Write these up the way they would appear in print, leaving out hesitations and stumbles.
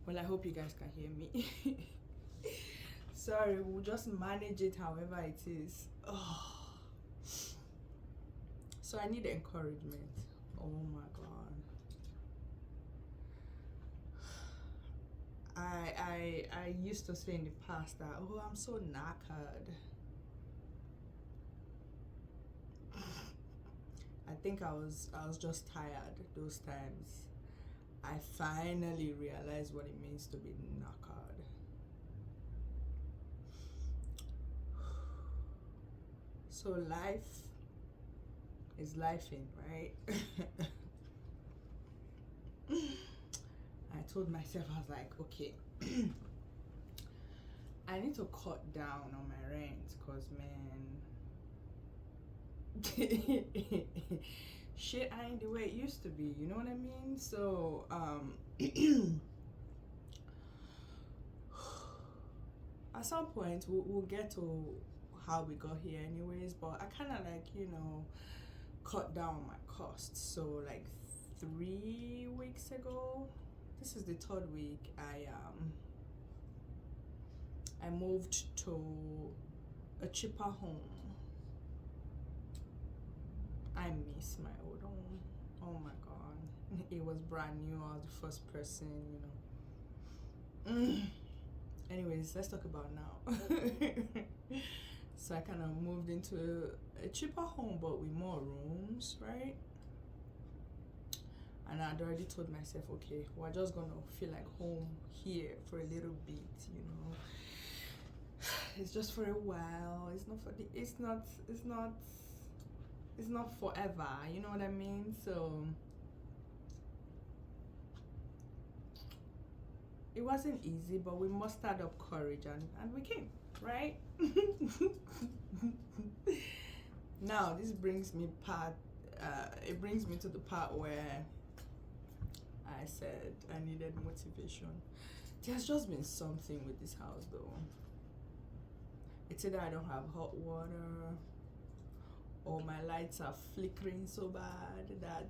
Well, I hope you guys can hear me. Sorry, we'll just manage it however it is. Oh. So I need encouragement. Oh my god. I used to say in the past that, oh, I'm so knackered. I think I was just tired those times. I finally realized what it means to be knackered. So life is lifing, right? I told myself, I was like, okay, I need to cut down on my rent, cause man, shit ain't the way it used to be. You know what I mean? So at some point we'll get to how we got here, anyways. But I kind of like cut down my costs. So like 3 weeks ago, this is the third week, I moved to a cheaper home. I miss my old home. Oh my god, it was brand new. I was the first person, Anyways, let's talk about now. So I kind of moved into a cheaper home, but with more rooms, right? And I'd already told myself, okay, we're just gonna feel like home here for a little bit, It's just for a while. It's not forever, you know what I mean? So it wasn't easy, but we mustered up courage and we came, right? Now this brings me to the part where I said I needed motivation. There's just been something with this house though. It's either I don't have hot water or my lights are flickering so bad that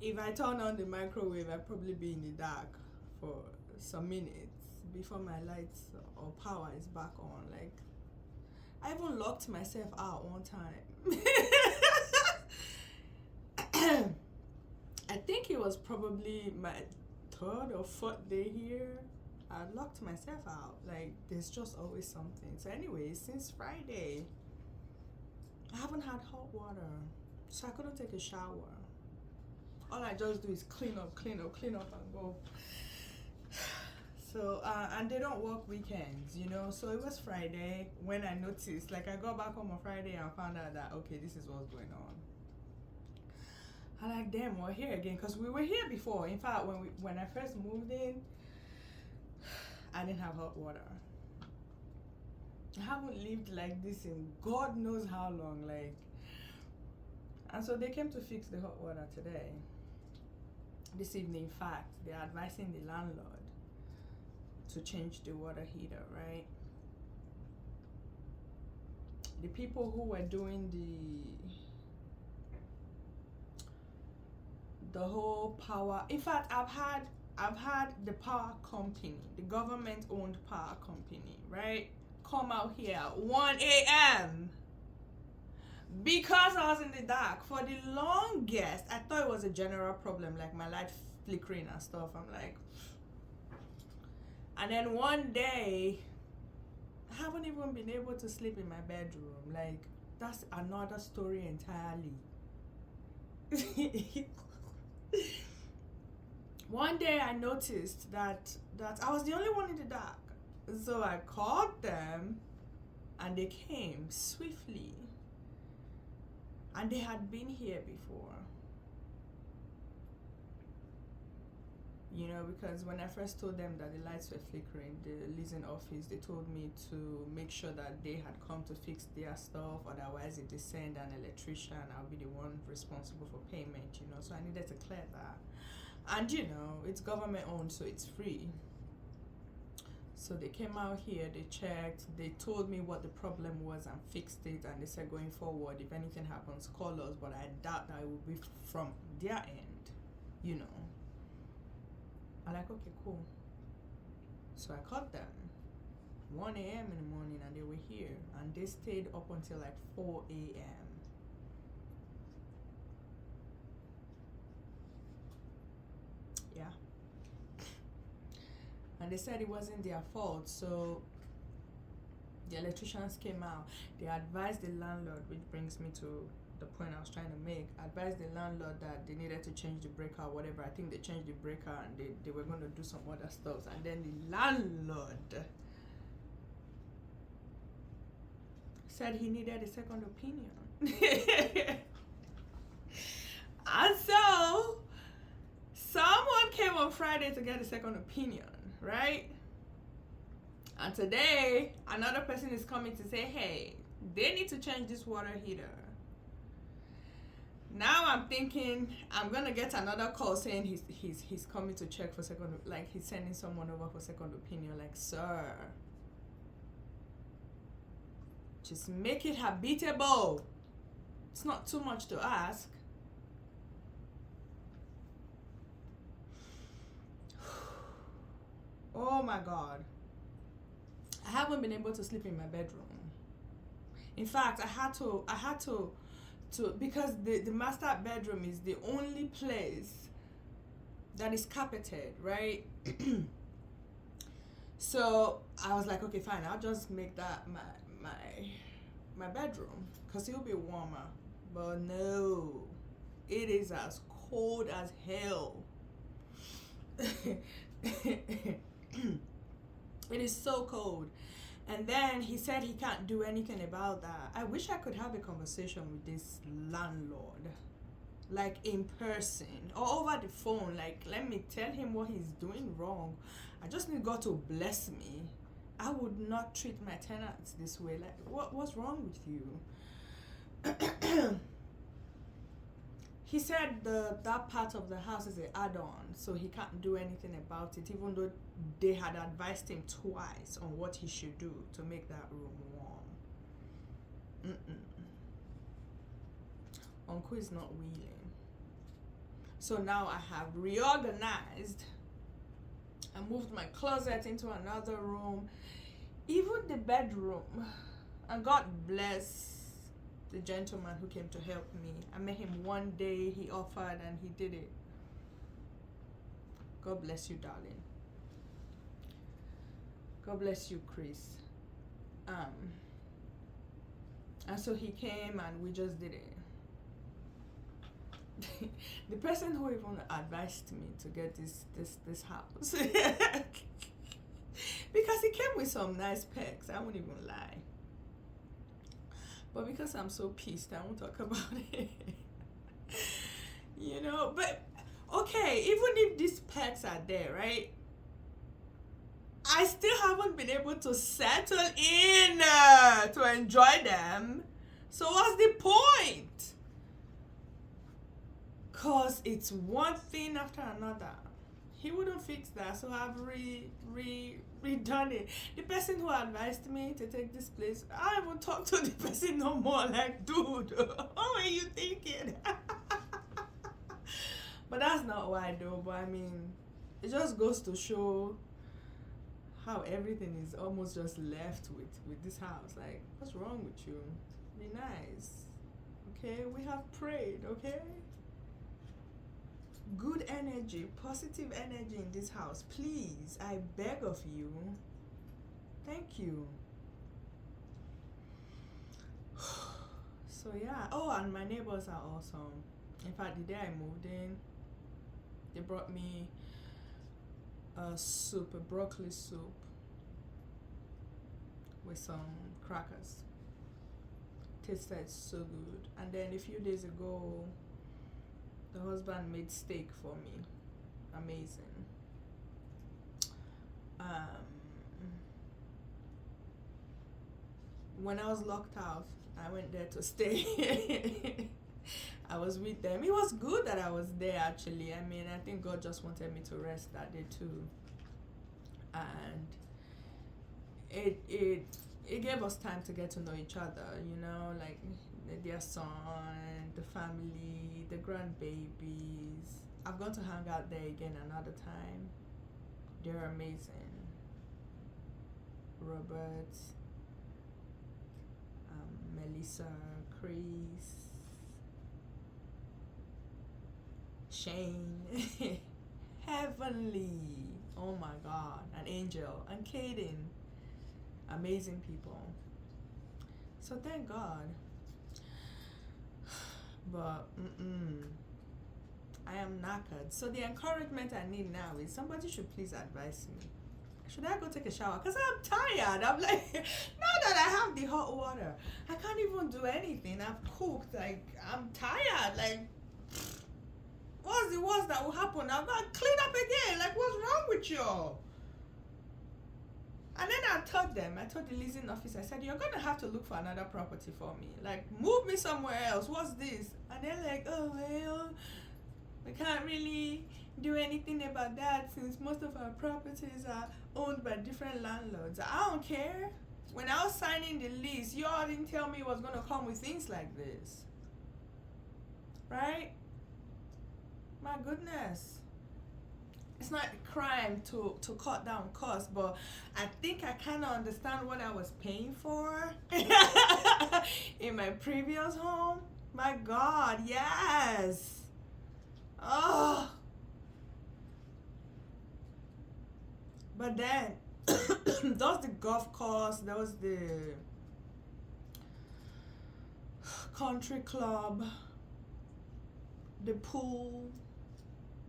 if I turn on the microwave, I'd probably be in the dark for some minutes before my lights or power is back on. Like, I even locked myself out one time. I think it was probably my third or fourth day here. I locked myself out. Like, there's just always something. So anyways, since Friday, I haven't had hot water, so I couldn't take a shower. All I just do is clean up and go. So and they don't work weekends, so it was Friday when I noticed. Like, I got back home on Friday and found out that, okay, this is what's going on. I like, damn, we're here again, because we were here before. In fact, when I first moved in, I didn't have hot water. I haven't lived like this in God knows how long, like. And so they came to fix the hot water today. This evening, in fact, they're advising the landlord to change the water heater, right? The people who were doing the whole power, in fact, I've had the power company, the government-owned power company, right, come out here at 1 a.m. because I was in the dark. For the longest, I thought it was a general problem, like my light flickering and stuff. I'm like, and then one day, I haven't even been able to sleep in my bedroom. Like, that's another story entirely. One day I noticed that I was the only one in the dark. So I called them and they came swiftly. And they had been here before. Because when I first told them that the lights were flickering, the leasing office, they told me to make sure that they had come to fix their stuff. Otherwise, if they send an electrician, I'll be the one responsible for payment, So I needed to clear that. And, it's government owned, so it's free. So they came out here, they checked, they told me what the problem was and fixed it. And they said, going forward, if anything happens, call us. But I doubt that it will be from their end, I'm like, okay, cool. So I called them 1 a.m. in the morning, and they were here, and they stayed up until like 4 a.m. Yeah. And they said it wasn't their fault, so the electricians came out. They advised the landlord, which brings me to the point I was trying to make. Advised the landlord that they needed to change the breaker or whatever. I think they changed the breaker, and they were going to do some other stuff. And then the landlord said he needed a second opinion. And so someone came on Friday to get a second opinion, right? And today another person is coming to say, hey, they need to change this water heater. Now I'm thinking I'm gonna get another call saying he's coming to check for second, like he's sending someone over for second opinion. Like, sir, just make it habitable. It's not too much to ask. Oh my God. I haven't been able to sleep in my bedroom. In fact, I had to because the master bedroom is the only place that is carpeted, right? So I was like, okay, fine, I'll just make that my bedroom, because it'll be warmer. But no, it is as cold as hell. It is so cold. And then he said he can't do anything about that. I wish I could have a conversation with this landlord, like in person or over the phone. Like, let me tell him what he's doing wrong. I just need God to bless me. I would not treat my tenants this way. Like, what's wrong with you? He said that part of the house is an add-on, so he can't do anything about it, even though they had advised him twice on what he should do to make that room warm. Uncle is not willing. So now I have reorganized. I moved my closet into another room, even the bedroom. And God bless the gentleman who came to help me. I met him one day, he offered, and he did it. God bless you, darling. God bless you, Chris. And so he came and we just did it. The person who even advised me to get this house, because he came with some nice perks, I won't even lie. But because I'm so pissed, I won't talk about it. You know, but okay, even if these perks are there, right? I still haven't been able to settle in to enjoy them. So what's the point? Cause it's one thing after another. He wouldn't fix that, so I've redone it. The person who advised me to take this place, I won't talk to the person no more. Like, dude, what are you thinking? But that's not why, though. But I mean, it just goes to show how everything is almost just left with this house. Like, what's wrong with you? Be nice, okay? We have prayed, okay? Good energy, positive energy in this house, please. I beg of you. Thank you. So yeah. Oh, and my neighbors are awesome. In fact, the day I moved in, they brought me a soup, a broccoli soup with some crackers. Tasted so good. And then a few days ago, the husband made steak for me. Amazing. When I was locked out, I went there to stay. I was with them. It was good that I was there, actually. I mean, I think God just wanted me to rest that day too. And it gave us time to get to know each other, you know, like their son, the family, the grandbabies. I'm going to hang out there again another time. They're amazing. Robert, Melissa, Chris, Shane, Heavenly, oh my God, and Angel, and Kaden. Amazing people. So thank God. But I am knackered. So the encouragement I need now is somebody should please advise me. Should I go take a shower? Because I'm tired. I'm like, now that I have the hot water, I can't even do anything. I've cooked. Like, I'm tired. Like, what's the worst that will happen? I'm going to clean up again. Like, what's wrong with y'all? And then I told the leasing office, I said, you're going to have to look for another property for me. Like, move me somewhere else. What's this? And they're like, oh, well, we can't really do anything about that since most of our properties are owned by different landlords. I don't care. When I was signing the lease, you all didn't tell me it was going to come with things like this. Right? My goodness. It's not a crime to cut down costs, but I think I kind of understand what I was paying for in my previous home. My God, yes. Oh. But then, those the golf course, there was the country club, the pool,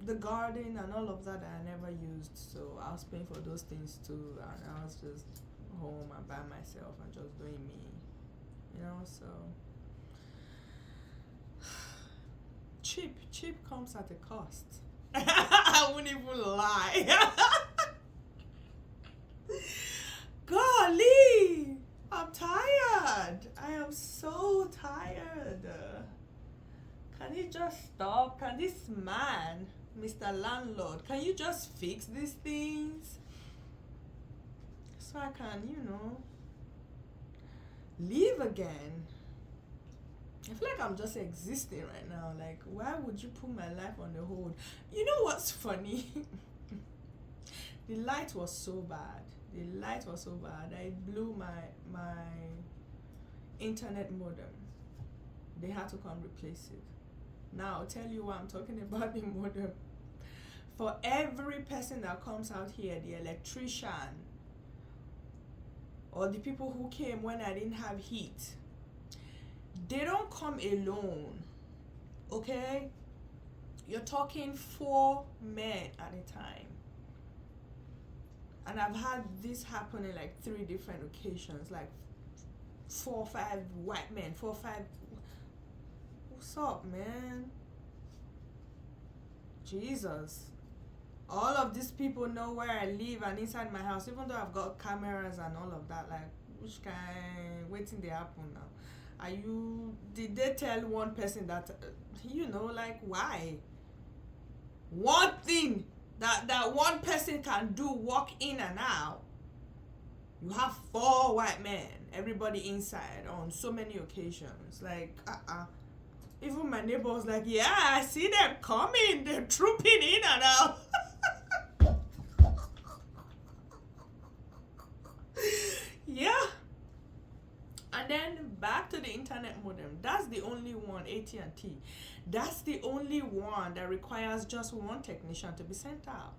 the garden, and all of that I never used. So I was paying for those things too, and I was just home and by myself and just doing me, you know. So cheap comes at a cost. I wouldn't even lie. Golly, I'm tired. I am so tired. Can you just stop? Can this man, Mr. Landlord, can you just fix these things? So I can, live again. I feel like I'm just existing right now. Like, why would you put my life on the hold? You know what's funny? The light was so bad. I blew my internet modem. They had to come replace it. Now, I'll tell you why I'm talking about the modem. For every person that comes out here, the electrician or the people who came when I didn't have heat, they don't come alone, okay? You're talking 4 men at a time. And I've had this happen in like 3 different occasions, like 4 or 5 white men, 4 or 5. What's up, man? Jesus. All of these people know where I live and inside my house, even though I've got cameras and all of that. Like, which kind, waiting they happen now? Did they tell one person that, like, why? One thing that one person can do, walk in and out. You have 4 white men, everybody inside on so many occasions. Like, even my neighbor was like, yeah, I see them coming. They're trooping in and out. Yeah. And then back to the internet modem. That's the only one, AT&T. That's the only one that requires just one technician to be sent out.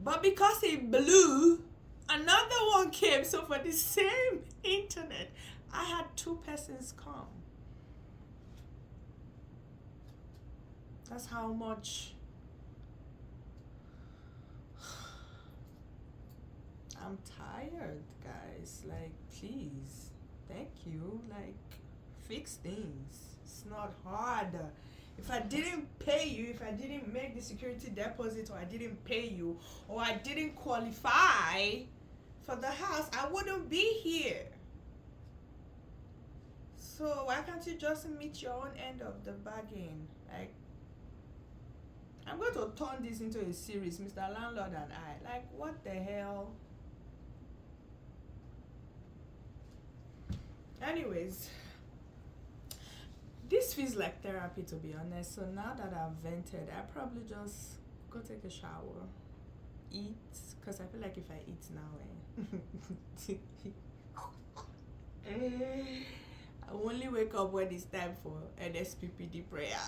But because it blew, another one came. So for the same internet, I had 2 persons come. That's how much I'm tired, guys. Like, please, thank you. Like, fix things. It's not hard. If I didn't pay you, if I didn't make the security deposit, or I didn't pay you, or I didn't qualify for the house, I wouldn't be here. So why can't you just meet your own end of the bargain? Like, I'm going to turn this into a series, Mr. Landlord and I. Like, what the hell? Anyways, this feels like therapy, to be honest. So now that I've vented, I probably just go take a shower eat, because I feel like if I eat now, I only wake up when it's time for NSPPD prayer.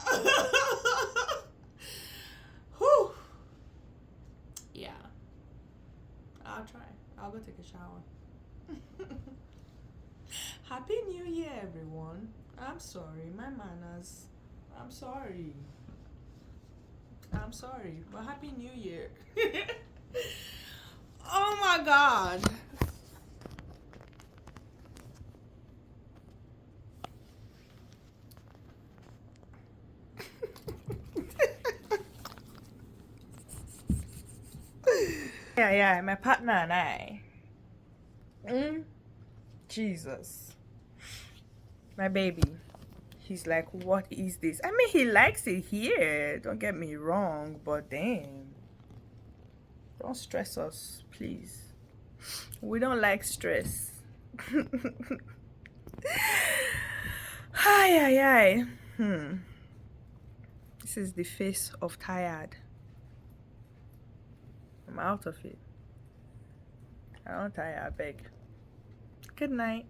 Whew. Yeah, I'll try. I'll go take a shower. Happy New Year, everyone. I'm sorry, my manners. I'm sorry. I'm sorry, but Happy New Year. Oh my God. Yeah, my partner and I. Jesus. My baby. He's like, what is this? I mean, he likes it here. Don't get me wrong, but damn. Don't stress us, please. We don't like stress. Hi. This is the face of tired. I'm out of it. I don't tire, I beg. Good night.